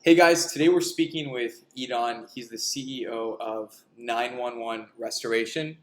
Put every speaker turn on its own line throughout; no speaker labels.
Hey guys, today we're speaking with Idan. He's the CEO of 911 Restoration.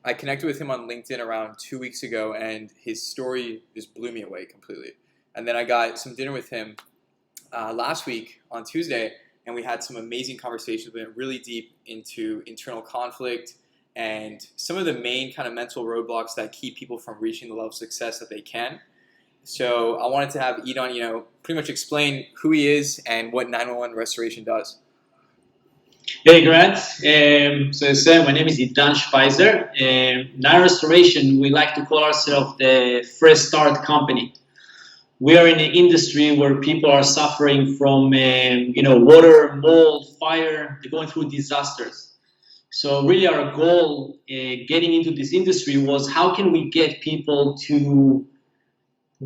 I connected with him on LinkedIn around 2 weeks ago and his story just blew me away completely. And then I got some dinner with him last week on Tuesday and we had some amazing conversations. We went really deep into internal conflict and some of the main kind of mental roadblocks that keep people from reaching the level of success that they can. So I wanted to have Idan, pretty much explain who he is and what 911 Restoration does.
Hey Grant, so as I said, my name is Idan Shpizear. 9 Restoration, we like to call ourselves the fresh start company. We are in an industry where people are suffering from water, mold, fire, they're going through disasters. So really our goal getting into this industry was how can we get people to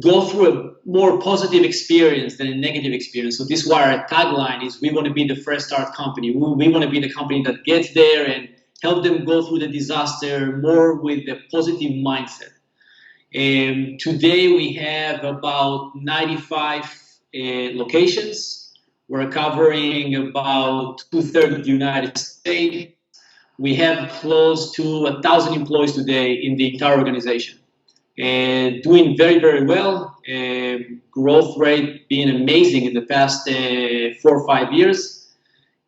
go through a more positive experience than a negative experience. So this is why our tagline is we want to be the fresh start company. We want to be the company that gets there and help them go through the disaster more with a positive mindset. Today we have about 95 locations. We're covering about 2/3 of the United States. We have close to 1,000 employees today in the entire organization. Doing very, very well. Growth rate being amazing in the past 4 or 5 years.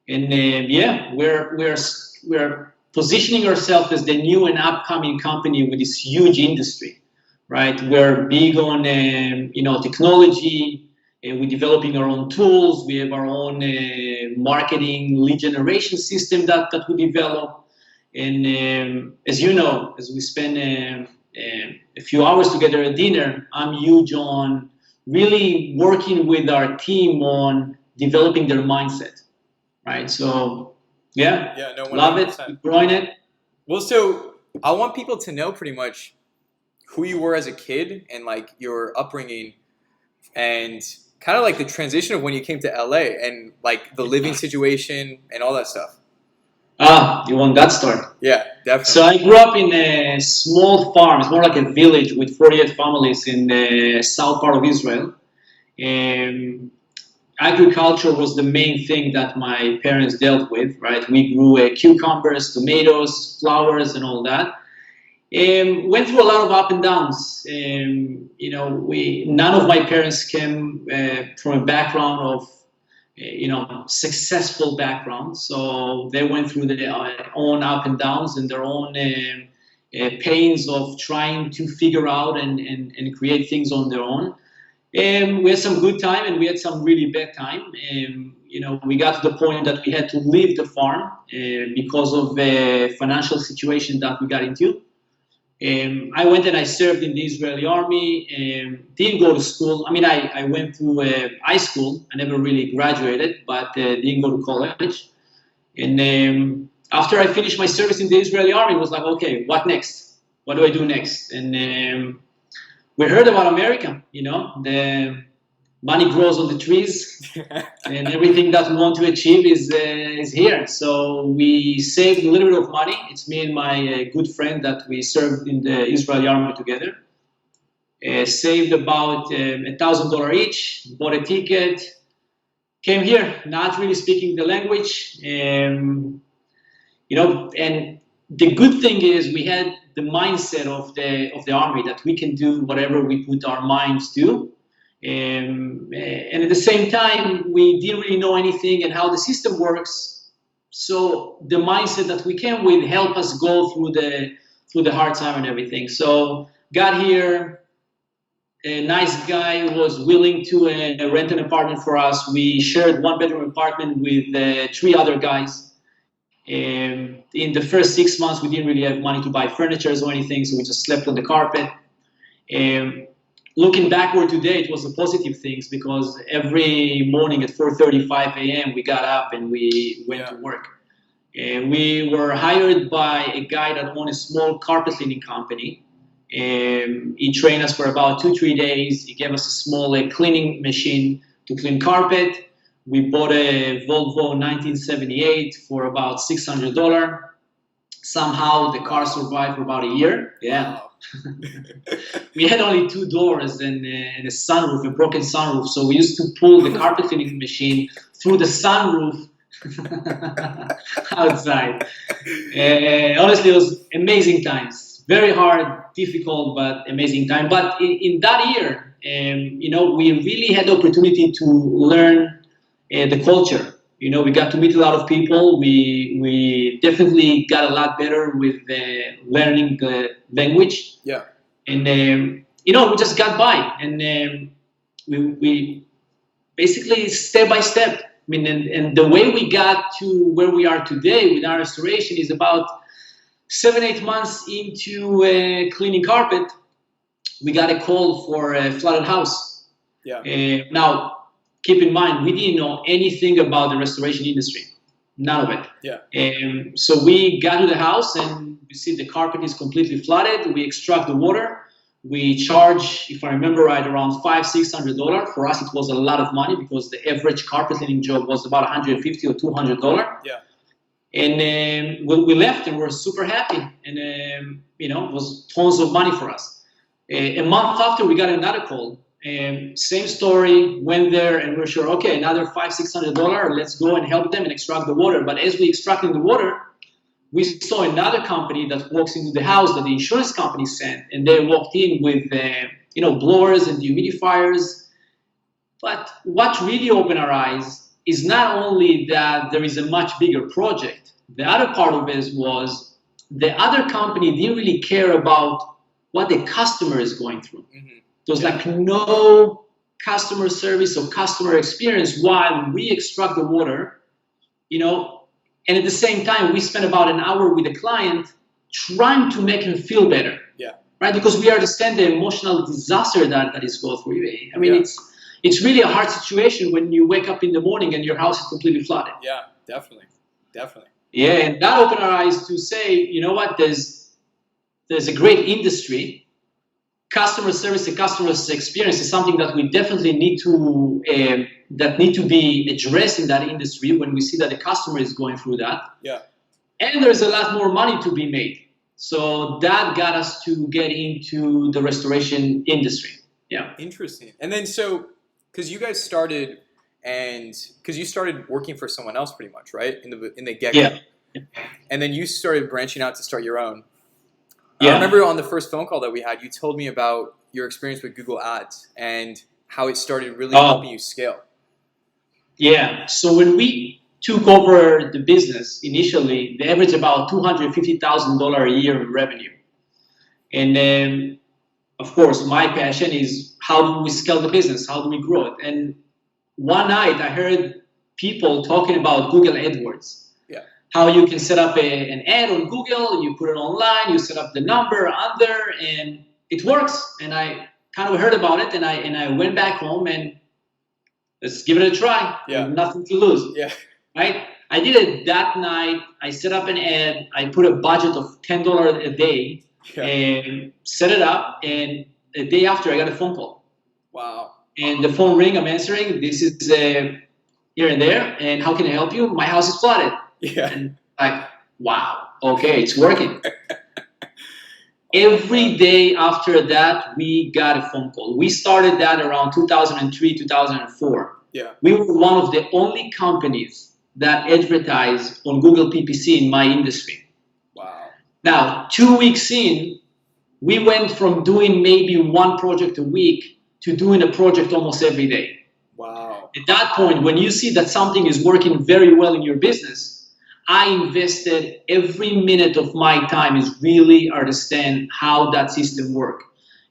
And we're positioning ourselves as the new and upcoming company with this huge industry, right? We're big on technology. We're developing our own tools. We have our own marketing lead generation system that we develop. And as you know, as we spend a few hours together at dinner, I'm huge on really working with our team on developing their mindset, right? So,
No,
love it, growing it.
Well, so I want people to know pretty much who you were as a kid and like your upbringing and kind of like the transition of when you came to LA and like the living situation and all that stuff.
You want that story?
Yeah, definitely.
So I grew up in a small farm. It's more like a village with 48 families in the south part of Israel. Agriculture was the main thing that my parents dealt with, right? We grew cucumbers, tomatoes, flowers, and all that. Went through a lot of up and downs. None of my parents came from a background of successful background. So they went through their own up and downs and their own pains of trying to figure out and create things on their own. We had some good time and we had some really bad time. We got to the point that we had to leave the farm because of the financial situation that we got into. I went and I served in the Israeli army, didn't go to school. I mean, I went to high school. I never really graduated, but didn't go to college. And after I finished my service in the Israeli army, it was like, okay, what next? What do I do next? And we heard about America, the money grows on the trees and everything that we want to achieve is here. So we saved a little bit of money. It's me and my good friend that we served in the Israeli army together. Saved about $1,000 each, bought a ticket, came here, not really speaking the language. And the good thing is we had the mindset of the army that we can do whatever we put our minds to. And at the same time, we didn't really know anything and how the system works. So the mindset that we came with helped us go through the hard time and everything. So got here, a nice guy was willing to rent an apartment for us. We shared 1-bedroom apartment with 3 other guys. In the first 6 months, we didn't really have money to buy furniture or anything, so we just slept on the carpet. Looking backward today, it was a positive things because every morning at 4:35 a.m. we got up and we went to work. We were hired by a guy that owned a small carpet cleaning company. He trained us for about 2-3 days. He gave us a small cleaning machine to clean carpet. We bought a Volvo 1978 for about $600. Somehow the car survived for about a year. Yeah.
Wow.
We had only 2 doors and a sunroof, a broken sunroof. So we used to pull the carpet cleaning machine through the sunroof outside. Honestly, it was amazing times. Very hard, difficult, but amazing time. But in that year, we really had the opportunity to learn the culture. We got to meet a lot of people. We definitely got a lot better with learning the language.
Yeah.
And we just got by, and we basically step by step. I mean, and the way we got to where we are today with our restoration is about 7-8 months into cleaning carpet. We got a call for a flooded house.
Yeah.
Now, keep in mind, we didn't know anything about the restoration industry. None of it.
Yeah.
So we got to the house and we see the carpet is completely flooded. We extract the water. We charge, if I remember right, around $500-600. For us, it was a lot of money because the average carpet cleaning job was about $150 or $200.
Yeah.
And we left and we're super happy. And, it was tons of money for us. A month after, we got another call. Same story, went there and we're sure, okay, another $500-600, let's go and help them and extract the water. But as we extracted the water, we saw another company that walks into the house that the insurance company sent, and they walked in with, blowers and dehumidifiers. But what really opened our eyes is not only that there is a much bigger project. The other part of it was the other company didn't really care about what the customer is going through. Mm-hmm. There's like no customer service or customer experience while we extract the water, and at the same time, we spend about an hour with the client trying to make him feel better.
Yeah.
Right? Because we understand the emotional disaster that is going through. I mean, it's really a hard situation when you wake up in the morning and your house is completely flooded.
Yeah, definitely.
Yeah, and that opened our eyes to say, you know what, there's a great industry. Customer service and customer experience is something that we definitely need to be addressed in that industry when we see that the customer is going through that.
Yeah.
And there's a lot more money to be made. So that got us to get into the restoration industry. Yeah.
Interesting. And then because you guys started because you started working for someone else pretty much, right? In the get-go.
Yeah.
And then you started branching out to start your own.
Yeah.
I remember on the first phone call that we had, you told me about your experience with Google Ads and how it started really helping you scale.
Yeah. So when we took over the business initially, they averaged about $250,000 a year in revenue. And then, of course, my passion is how do we scale the business? How do we grow it? And one night I heard people talking about Google AdWords. How you can set up an ad on Google, you put it online, you set up the number under, and it works. And I kind of heard about it, and I went back home and let's give it a try.
Yeah.
Nothing to lose.
Yeah.
Right? I did it that night. I set up an ad. I put a budget of $10 a day and set it up. And a day after, I got a phone call.
Wow.
And the phone ring, I'm answering. This is here and there. And how can I help you? My house is flooded.
Yeah.
And wow, okay, it's working. Every day after that, we got a phone call. We started that around 2003, 2004.
Yeah.
We were one of the only companies that advertised on Google PPC in my industry.
Wow.
Now, 2 weeks in, we went from doing maybe one project a week to doing a project almost every day.
Wow.
At that point, when you see that something is working very well in your business, I invested every minute of my time is really understand how that system works.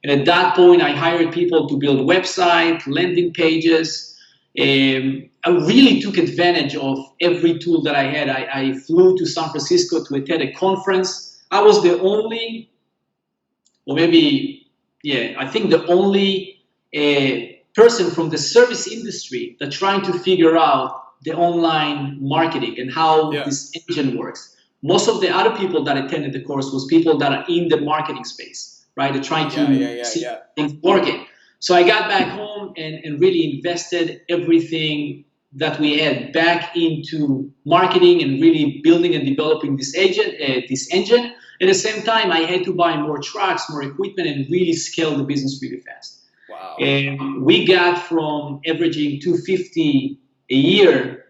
And at that point, I hired people to build websites, landing pages. I really took advantage of every tool that I had. I flew to San Francisco to attend a conference. I was the only, or maybe, I think the only person from the service industry that trying to figure out the online marketing and how this engine works. Most of the other people that attended the course was people that are in the marketing space, right? They're trying to see things working. So I got back home and really invested everything that we had back into marketing and really building and developing this engine. At the same time, I had to buy more trucks, more equipment, and really scale the business really fast.
Wow.
And we got from averaging 250 a year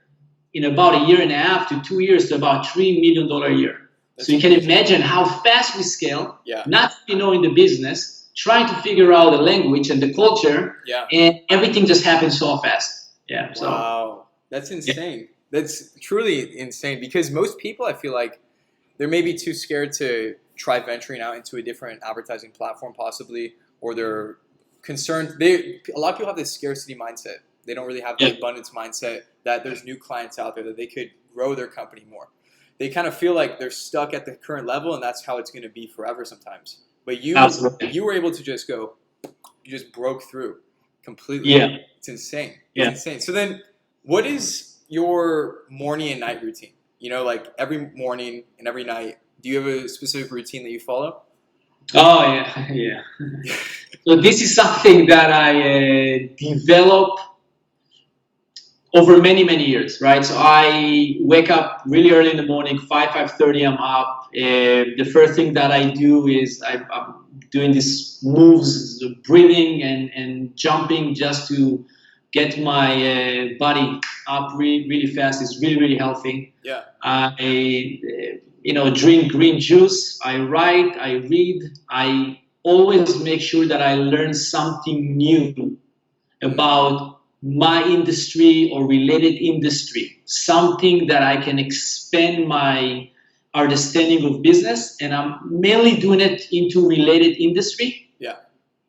in about a year and a half to 2 years to about $3 million a year.
That's
so you can imagine how fast we scale,
yeah.
not in the business, trying to figure out the language and the culture,
yeah.
and everything just happens so fast. Yeah. So.
Wow. That's insane. Yeah. That's truly insane, because most people, I feel like, they're maybe too scared to try venturing out into a different advertising platform possibly, or they're concerned. A lot of people have this scarcity mindset. They don't really have the abundance mindset that there's new clients out there that they could grow their company more. They kind of feel like they're stuck at the current level, and that's how it's going to be forever sometimes. But you were able to just go, you just broke through completely.
Yeah.
It's insane. It's insane. So then what is your morning and night routine? You know, like every morning and every night, do you have a specific routine that you follow?
Oh, yeah. So this is something that I developed over many, many years, right? So I wake up really early in the morning, 5:30, I'm up. The first thing that I do is I'm doing these moves, breathing and jumping, just to get my body up really, really fast. It's really, really healthy.
Yeah.
I drink green juice. I write, I read. I always make sure that I learn something new about my industry or related industry, something that I can expand my understanding of business, and I'm mainly doing it into related industry.
Yeah.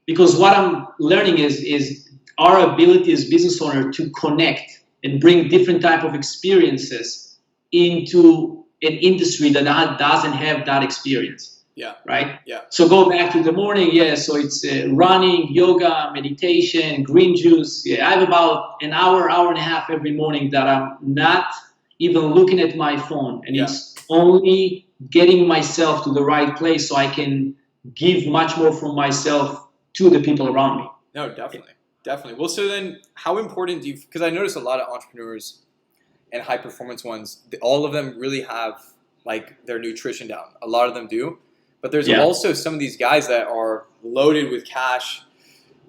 Because what I'm learning is our ability as business owner to connect and bring different type of experiences into an industry that doesn't have that experience.
Yeah.
Right?
Yeah.
So go back to the morning. Yeah. So it's running, yoga, meditation, green juice. Yeah. I have about an hour and a half every morning that I'm not even looking at my phone. And it's only getting myself to the right place so I can give much more from myself to the people around me.
No, definitely. Definitely. Well, so then how important do you, because I notice a lot of entrepreneurs and high performance ones, all of them really have like their nutrition down. A lot of them do. But there's also some of these guys that are loaded with cash,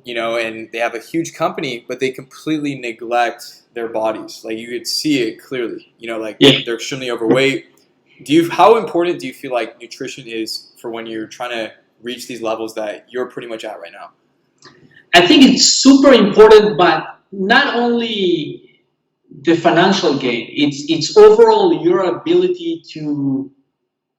you know, and they have a huge company, but they completely neglect their bodies. Like you could see it clearly, you know, like they're extremely overweight. How important do you feel like nutrition is for when you're trying to reach these levels that you're pretty much at right now?
I think it's super important, but not only the financial gain, it's overall your ability to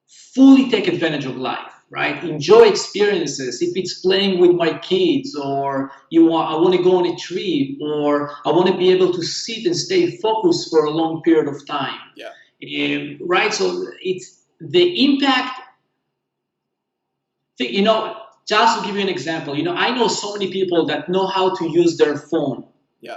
fully take advantage of life, right? Enjoy experiences. If it's playing with my kids, or I want to go on a trip, or I want to be able to sit and stay focused for a long period of time.
Yeah.
Right. So it's the impact. You know, just to give you an example, you know, I know so many people that know how to use their phone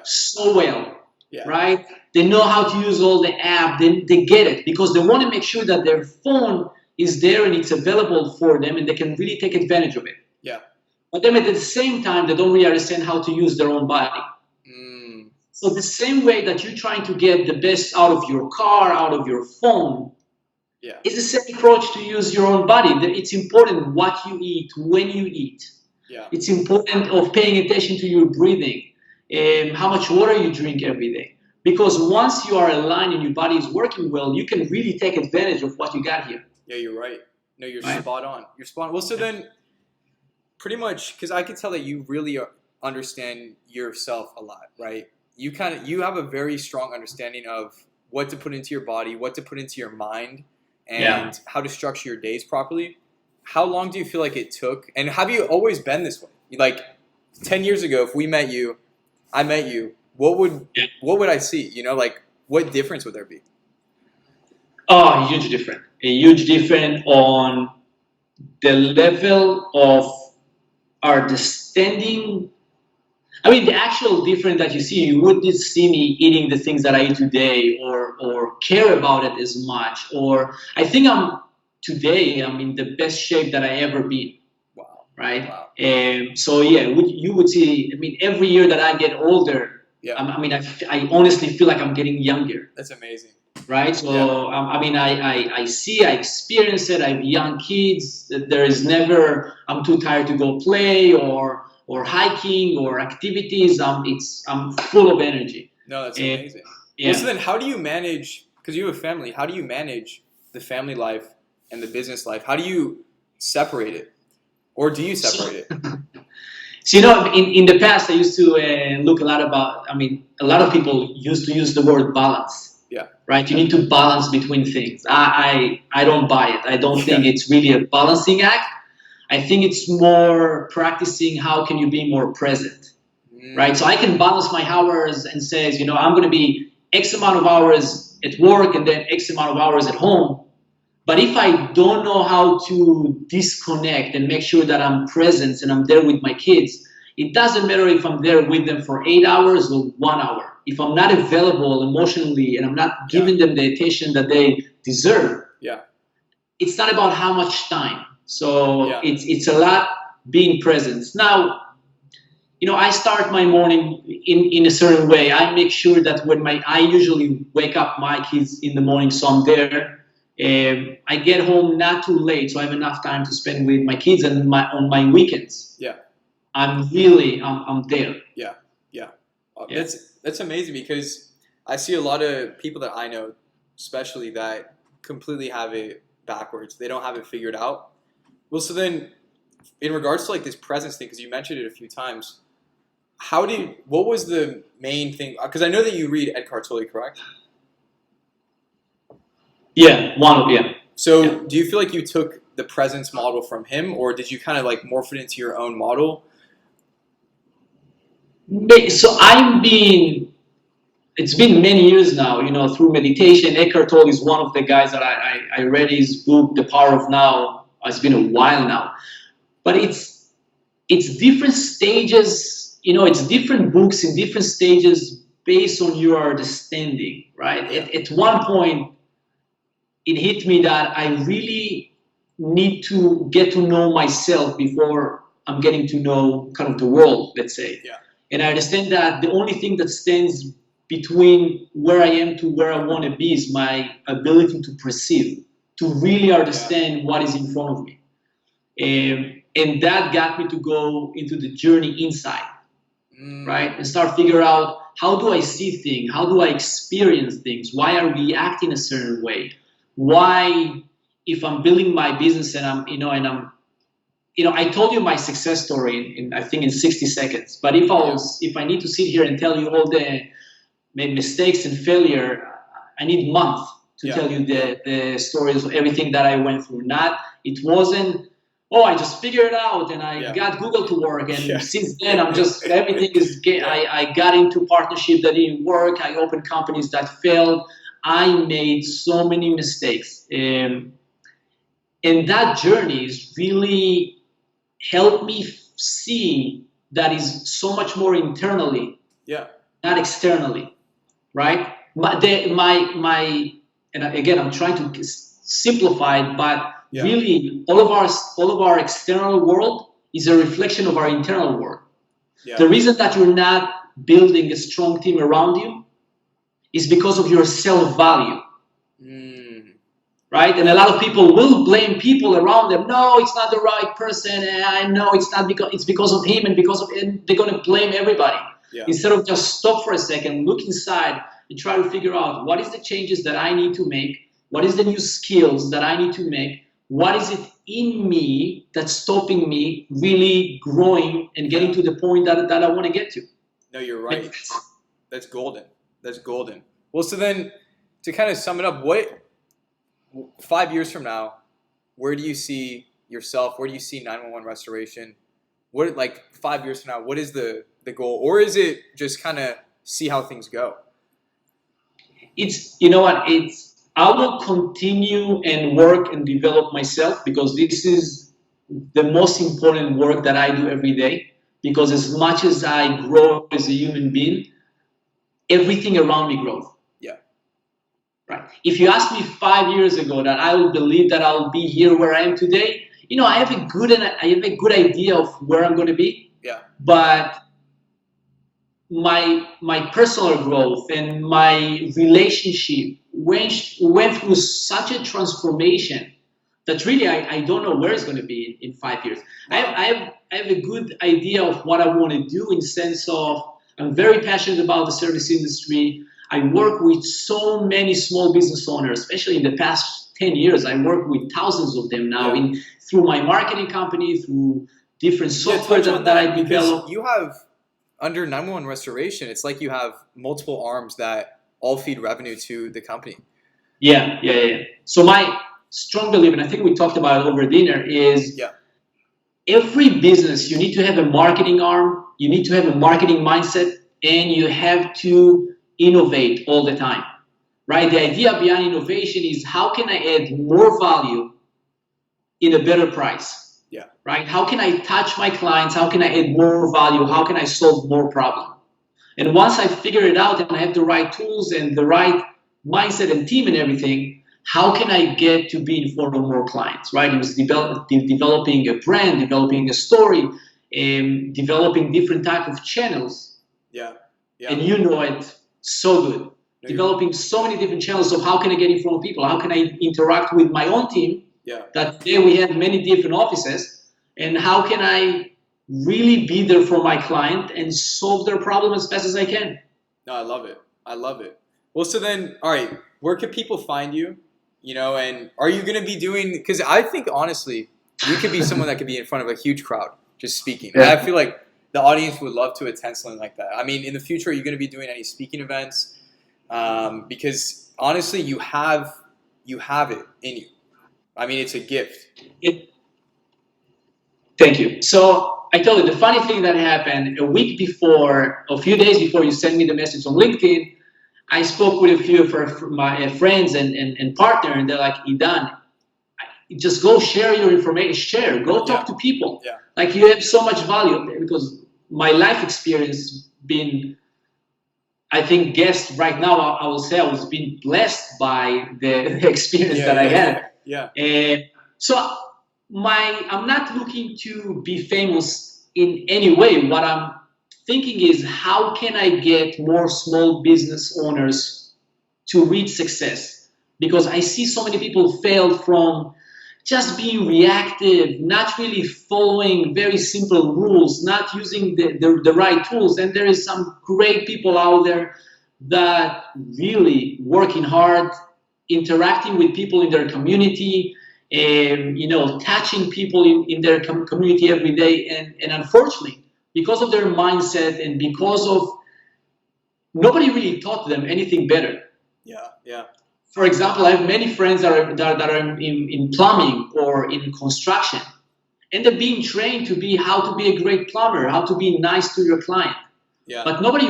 so well. Yeah. Right? They know how to use all the app. They get it because they want to make sure that their phone is there and it's available for them and they can really take advantage of it.
Yeah.
But then at the same time, they don't really understand how to use their own body. So the same way that you're trying to get the best out of your car, out of your phone, it's the same approach to use your own body. It's important what you eat, when you eat.
Yeah.
It's important of paying attention to your breathing, how much water you drink every day. Because once you are aligned and your body is working well, you can really take advantage of what you got here.
Yeah, you're right. No, you're spot on. You're spot on. Well, so then pretty much, because I could tell that you really understand yourself a lot, right? You have a very strong understanding of what to put into your body, what to put into your mind, and how to structure your days properly. How long do you feel like it took? And have you always been this way? Like 10 years ago, if I met you, what would I see? You know, like what difference would there be?
Oh, huge difference. A huge difference on the level of understanding. I mean, the actual difference that you see, you wouldn't see me eating the things that I eat today or care about it as much. Or I think I'm in the best shape that I ever been.
Wow.
Right?
Wow.
So yeah, you would see, I mean, every year that I get older,
Yeah.
I mean, I honestly feel like I'm getting younger.
That's amazing.
Right. So, I mean, I see, I experience it. I have young kids. There is never, I'm too tired to go play or hiking or activities. I'm full of energy.
No, that's amazing.
Yeah.
Well, so then how do you manage, because you have a family, how do you manage the family life and the business life? How do you separate it? Or do you separate it?
So, in the past, I used to look a lot about, I mean, a lot of people used to use the word balance.
Yeah.
Right. You need to balance between things. I don't buy it. I don't think it's really a balancing act. I think it's more practicing how can you be more present. Right. So I can balance my hours and says, I'm going to be X amount of hours at work and then X amount of hours at home. But if I don't know how to disconnect and make sure that I'm present and I'm there with my kids, it doesn't matter if I'm there with them for 8 hours or 1 hour. If I'm not available emotionally and I'm not giving them the attention that they deserve, it's not about how much time. So it's a lot being present. Now, I start my morning in a certain way. I make sure that I usually wake up my kids in the morning, so I'm there. I get home not too late, so I have enough time to spend with my kids and on my weekends.
Yeah.
I'm there.
Yeah. That's amazing, because I see a lot of people that I know, especially, that completely have it backwards. They don't have it figured out. Well, so then in regards to like this presence thing, because you mentioned it a few times, what was the main thing? Because I know that you read Eckhart Tolle, correct?
Yeah,
So do you feel like you took the presence model from him, or did you kind of like morph it into your own model?
So it's been many years now, through meditation. Eckhart Tolle is one of the guys that I read his book, The Power of Now. It's been a while now. But it's different stages, it's different books in different stages based on your understanding, right? At one point, it hit me that I really need to get to know myself before I'm getting to know kind of the world, let's say.
Yeah.
And I understand that the only thing that stands between where I am to where I want to be is my ability to perceive, to really understand what is in front of me. And that got me to go into the journey inside, right? And start figure out, how do I see things? How do I experience things? Why are we acting a certain way? Why, if I'm building my business and I told you my success story I think in 60 seconds. But if I need to sit here and tell you all the mistakes and failure, I need months to tell you the stories of everything that I went through. It wasn't, I just figured it out and I got Google to work, and since then I'm just, everything is, I got into partnership that didn't work. I opened companies that failed. I made so many mistakes. And that journey is really helped me see that is so much more internally, not externally, right? And again, I'm trying to simplify it, but really, all of our external world is a reflection of our internal world. Yeah. The reason that you're not building a strong team around you is because of your self-value. Right? And a lot of people will blame people around them. No, it's not the right person. I know it's not it's because of him and they're going to blame everybody. Yeah. Instead of just stop for a second, look inside and try to figure out, what is the changes that I need to make? What is the new skills that I need to make? What is it in me that's stopping me really growing and getting to the point that I want to get to?
No, you're right. That's golden. That's golden. Well, so then to kind of sum it up, 5 years from now, where do you see yourself? Where do you see 911 restoration? 5 years from now, what is the goal? Or is it just kind of see how things go?
I will continue and work and develop myself, because this is the most important work that I do every day. Because as much as I grow as a human being, everything around me grows. Right. If you asked me 5 years ago that I would believe that I'll be here where I am today, I have a good idea of where I'm going to be. Yeah. But my personal growth and my relationship went through such a transformation that really I don't know where it's going to be in 5 years. I have a good idea of what I want to do, in sense of I'm very passionate about the service industry. I work with so many small business owners, especially in the past 10 years. I work with thousands of them now through my marketing company, through different software that I develop.
You have, under 911 Restoration, it's like you have multiple arms that all feed revenue to the company.
Yeah. So my strong belief, and I think we talked about it over dinner, is every business, you need to have a marketing arm, you need to have a marketing mindset, and you have to innovate all the time, right? The idea behind innovation is, how can I add more value in a better price? Right? How can I touch my clients? How can I add more value? How can I solve more problems? And once I figure it out and I have the right tools and the right mindset and team and everything, how can I get to be in front of more clients, right? It was developing a brand, developing a story, and developing different type of channels. And you know it so good. Developing so many different channels of how can I get in front of people? How can I interact with my own team? That today we have many different offices. And how can I really be there for my client and solve their problem as fast as I can?
No, I love it. Well, so then, all right, where can people find you? You know, and are you going to be doing, because I think, honestly, you could be someone that could be in front of a huge crowd just speaking. And I feel like the audience would love to attend something like that. I mean, in the future, are you going to be doing any speaking events? Because, honestly, you have it in you. I mean, it's a gift.
Thank you. So I told you, the funny thing that happened a week before, a few days before you sent me the message on LinkedIn, I spoke with a few of my friends and partner, and they're like, Idan, just go share your information, go talk to people. Like, you have so much value, because my life experience been, I think, guessed right now, I will say I was being blessed by the experience that I had. So I'm not looking to be famous in any way. What I'm thinking is, how can I get more small business owners to reach success? Because I see so many people fail from just being reactive, not really following very simple rules, not using the right tools. And there is some great people out there that really working hard, interacting with people in their community, touching people in their community every day. And unfortunately, because of their mindset and because of nobody really taught them anything better. For example, I have many friends that are in plumbing or in construction, and they're being trained to be how to be a great plumber, how to be nice to your client. But nobody